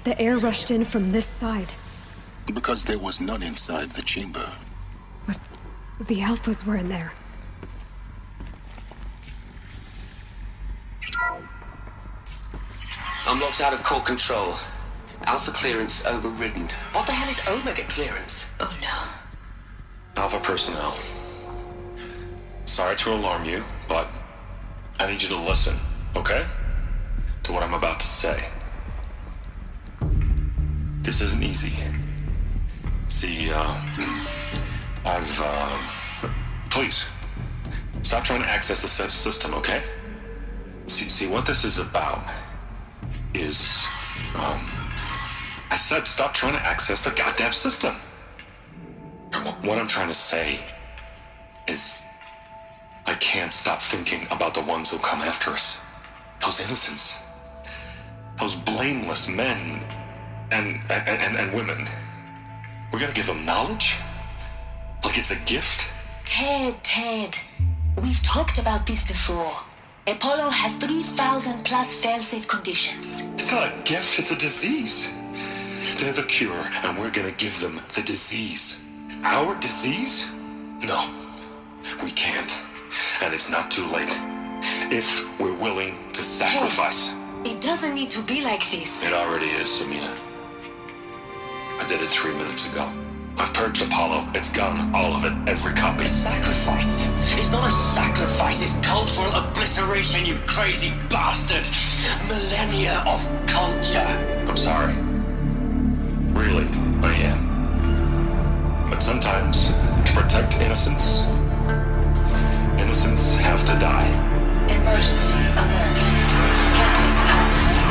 The air rushed in from this side. Because there was none inside the chamber. But the Alphas were in there. I'm locked out of core control. Alpha clearance overridden. What the hell is Omega clearance? Oh no. Alpha personnel. Sorry to alarm you, but I need you to listen, okay? To what I'm about to say. This isn't easy. See, please, stop trying to access the system, okay? See, what this is about is, I said stop trying to access the goddamn system. What I'm trying to say is, I can't stop thinking about the ones who'll come after us. Those innocents. Those blameless men and women. We're gonna give them knowledge? Like it's a gift? Ted. We've talked about this before. Apollo has 3,000 plus fail-safe conditions. It's not a gift, it's a disease. They're the cure, and we're gonna give them the disease. Our disease? No, we can't. And it's not too late. If we're willing to sacrifice. Ted, it doesn't need to be like this. It already is, Samina. I did it 3 minutes ago. I've purged Apollo. It's gone. All of it. Every copy. Sacrifice? It's not a sacrifice, it's cultural obliteration, you crazy bastard! Millennia of culture! I'm sorry. Really, I am. But sometimes, to protect innocence, innocents have to die. Emergency alert. Captain atmosphere.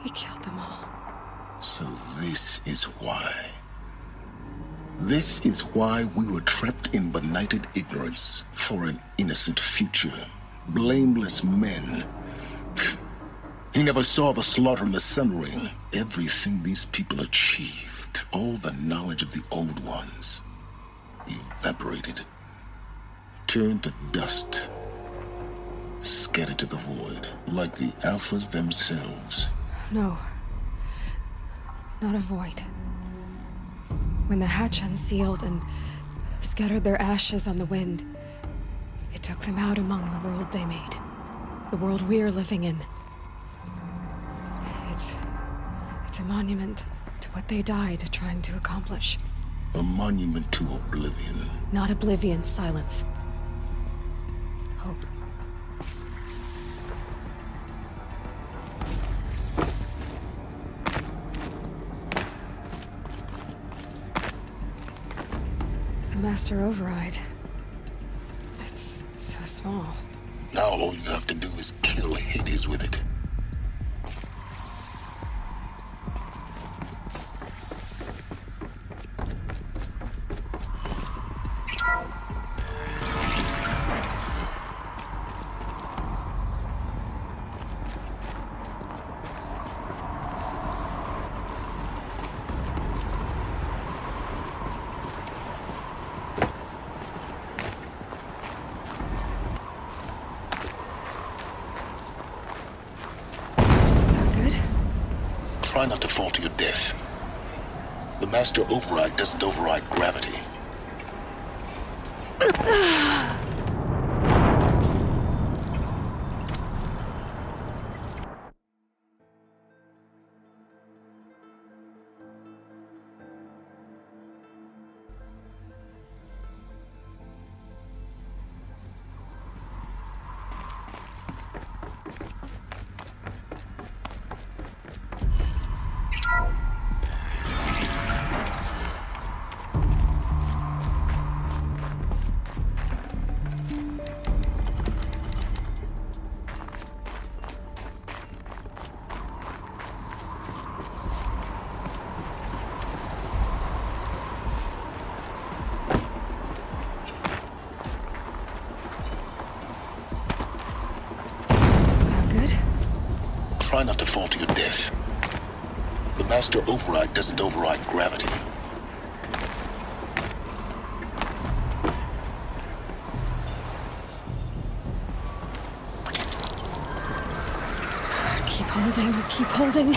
He killed them all. So this is why. This is why we were trapped in benighted ignorance for an innocent future. Blameless men. He never saw the slaughter in the Sun Ring. Everything these people achieved, all the knowledge of the old ones, evaporated, turned to dust, scattered to the void, like the Alphas themselves. No. Not a void. When the hatch unsealed and scattered their ashes on the wind, it took them out among the world they made. The world we're living in. It's a monument to what they died trying to accomplish. A monument to oblivion. Not oblivion, silence. Hope. The Master Override. It's so small. Now all you have to do is kill Hades with it. Try not to fall to your death. The Master Override doesn't override gravity. not to fall to your death. The Master Override doesn't override gravity. Keep holding, keep holding.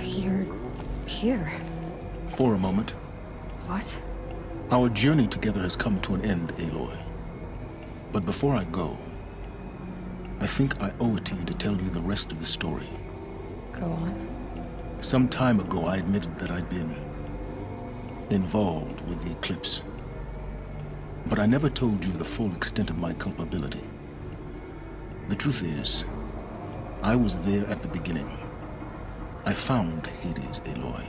You're here. For a moment, What? our journey together has come to an end, Aloy. But before I go, I think I owe it to you to tell you the rest of the story. Go on. Some time ago, I admitted that I'd been involved with the eclipse. But I never told you the full extent of my culpability. The truth is, I was there at the beginning. I found Hades, Aloy,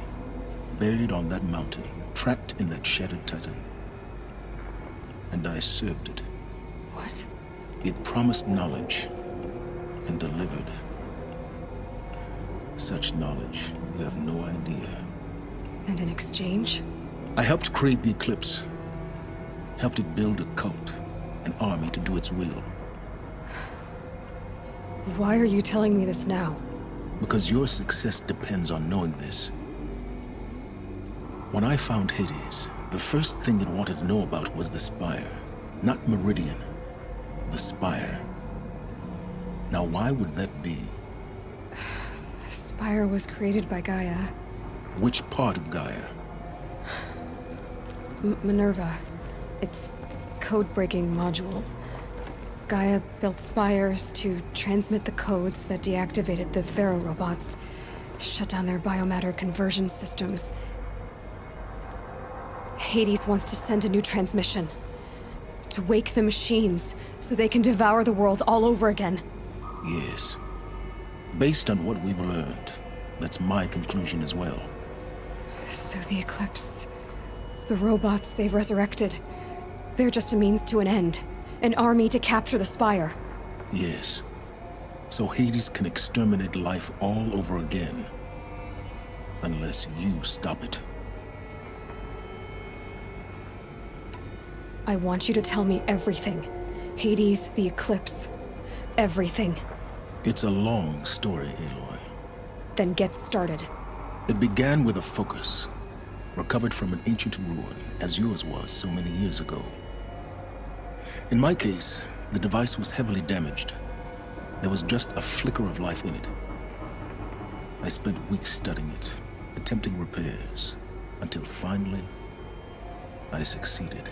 buried on that mountain, trapped in that shattered titan. And I served it. What? It promised knowledge and delivered. Such knowledge, you have no idea. And in exchange? I helped create the Eclipse. Helped it build a cult, an army to do its will. Why are you telling me this now? Because your success depends on knowing this. When I found Hades, the first thing it wanted to know about was the Spire. Not Meridian. The Spire. Now why would that be? The Spire was created by Gaia. Which part of Gaia? Minerva. Its code-breaking module. Gaia built spires to transmit the codes that deactivated the Pharaoh robots, shut down their biomatter conversion systems. Hades wants to send a new transmission. To wake the machines, so they can devour the world all over again. Yes. Based on what we've learned, that's my conclusion as well. So the Eclipse... the robots they've resurrected... they're just a means to an end. An army to capture the Spire. Yes. So Hades can exterminate life all over again. Unless you stop it. I want you to tell me everything. Hades, the Eclipse. Everything. It's a long story, Aloy. Then get started. It began with a focus, recovered from an ancient ruin, as yours was so many years ago. In my case, the device was heavily damaged. There was just a flicker of life in it. I spent weeks studying it, attempting repairs, until finally, I succeeded.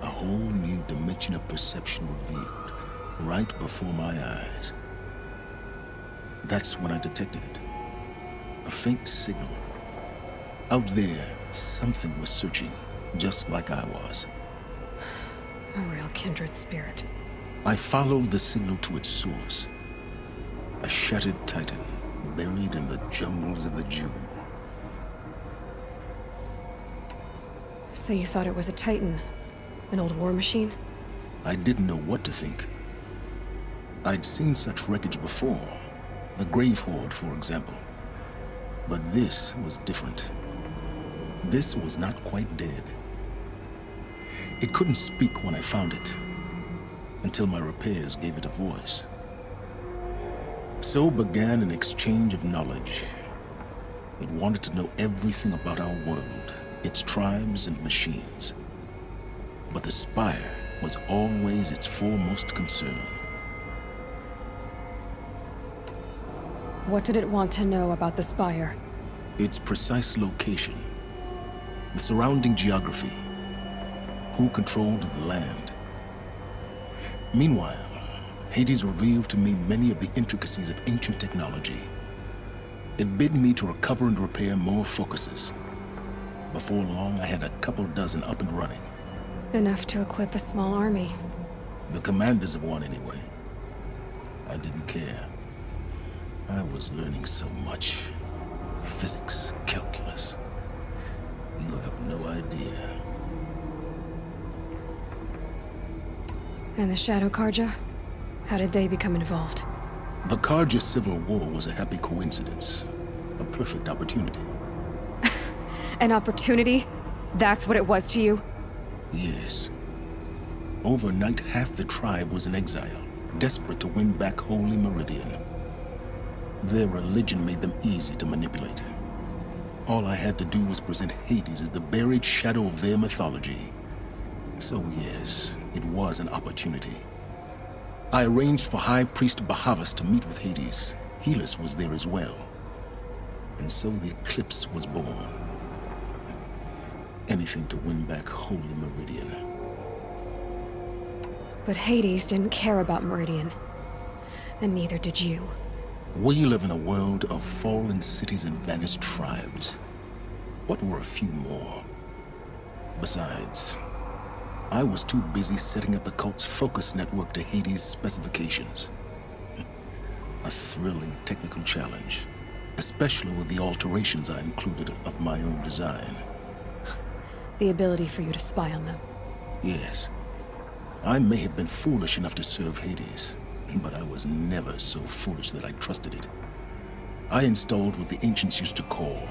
A whole new dimension of perception revealed, right before my eyes. That's when I detected it. A faint signal. Out there, something was searching, just like I was. A real kindred spirit. I followed the signal to its source. A shattered titan, buried in the jungles of the Jewel. So you thought it was a Titan? An old war machine? I didn't know what to think. I'd seen such wreckage before. The Grave Horde, for example. But this was different. This was not quite dead. It couldn't speak when I found it, until my repairs gave it a voice. So began an exchange of knowledge. It wanted to know everything about our world, its tribes and machines. But the Spire was always its foremost concern. What did it want to know about the Spire? Its precise location, the surrounding geography, who controlled the land. Meanwhile, Hades revealed to me many of the intricacies of ancient technology. It bid me to recover and repair more focuses. Before long, I had a couple dozen up and running. Enough to equip a small army. The commanders of one, anyway. I didn't care. I was learning so much. Physics, calculus. You have no idea. And the Shadow Carja? How did they become involved? The Carja Civil War was a happy coincidence. A perfect opportunity. An opportunity? That's what it was to you? Yes. Overnight, half the tribe was in exile, desperate to win back Holy Meridian. Their religion made them easy to manipulate. All I had to do was present Hades as the buried shadow of their mythology. So yes, it was an opportunity. I arranged for High Priest Bahavas to meet with Hades. Helis was there as well. And so the Eclipse was born. Anything to win back Holy Meridian. But Hades didn't care about Meridian. And neither did you. We live in a world of fallen cities and vanished tribes. What were a few more? Besides, I was too busy setting up the cult's focus network to Hades' specifications. A thrilling technical challenge, especially with the alterations I included of my own design. The ability for you to spy on them. Yes, I may have been foolish enough to serve Hades, but I was never so foolish that I trusted it. I installed what the ancients used to call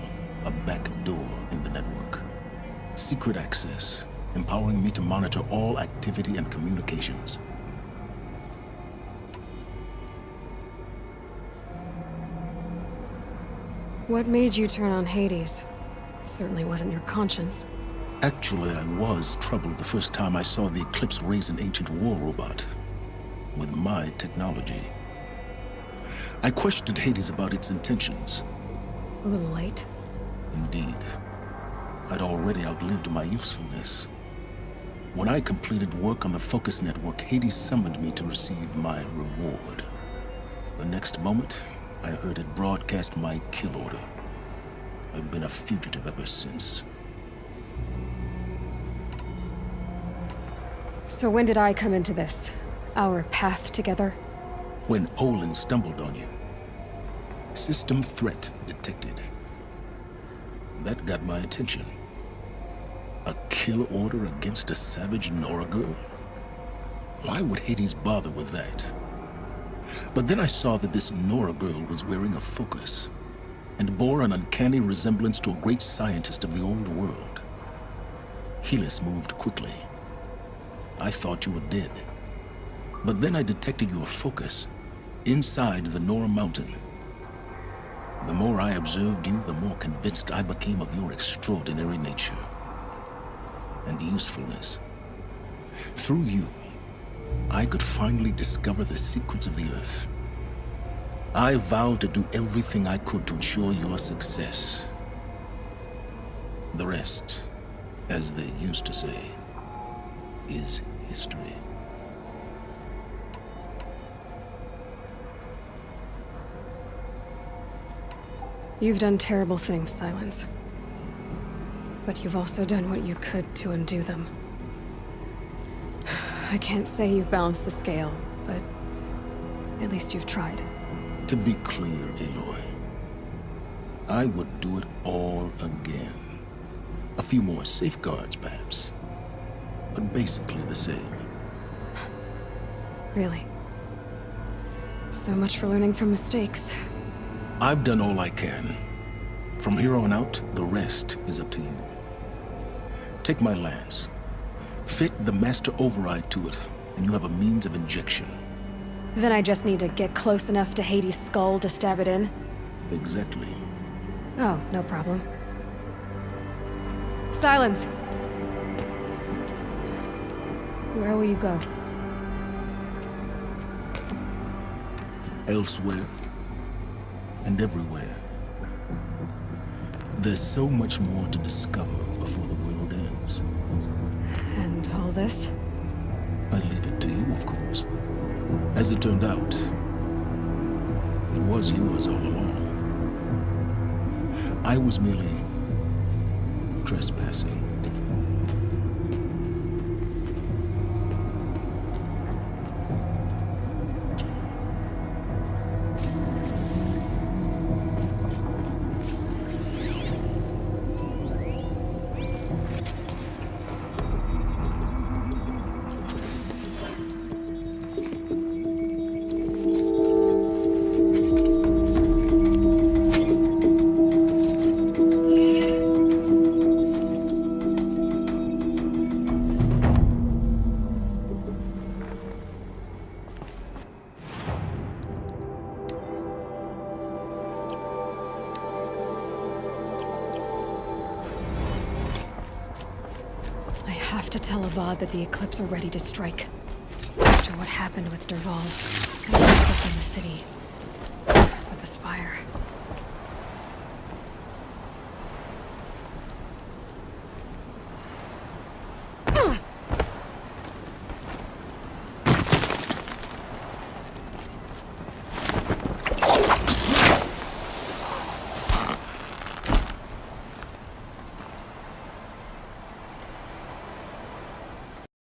a back door in the network. Secret access, empowering me to monitor all activity and communications. What made you turn on Hades? It certainly wasn't your conscience. Actually, I was troubled the first time I saw the Eclipse raise an ancient war robot. With my technology. I questioned Hades about its intentions. A little late. Indeed. I'd already outlived my usefulness. When I completed work on the Focus Network, Hades summoned me to receive my reward. The next moment, I heard it broadcast my kill order. I've been a fugitive ever since. So when did I come into this? Our path together? When Olin stumbled on you. System threat detected. That got my attention. A kill order against a savage Nora girl? Why would Hades bother with that? But then I saw that this Nora girl was wearing a focus, and bore an uncanny resemblance to a great scientist of the old world. Helis moved quickly. I thought you were dead. But then I detected your focus inside the Nora Mountain. The more I observed you, the more convinced I became of your extraordinary nature and usefulness. Through you, I could finally discover the secrets of the Earth. I vowed to do everything I could to ensure your success. The rest, as they used to say, is history. You've done terrible things, Silence. But you've also done what you could to undo them. I can't say you've balanced the scale, but at least you've tried. To be clear, Aloy, I would do it all again. A few more safeguards, perhaps. But basically the same. Really. So much for learning from mistakes. I've done all I can. From here on out, the rest is up to you. Take my lance. Fit the master override to it, and you have a means of injection. Then I just need to get close enough to Hades' skull to stab it in? Exactly. Oh, no problem. Silence! Where will you go? Elsewhere and everywhere. There's so much more to discover before the world ends. And all this? I leave it to you, of course. As it turned out, it was yours all along. I was merely trespassing. I have to tell Avad that the Eclipse are ready to strike. After what happened with Dervahl, and the in the city. With the Spire.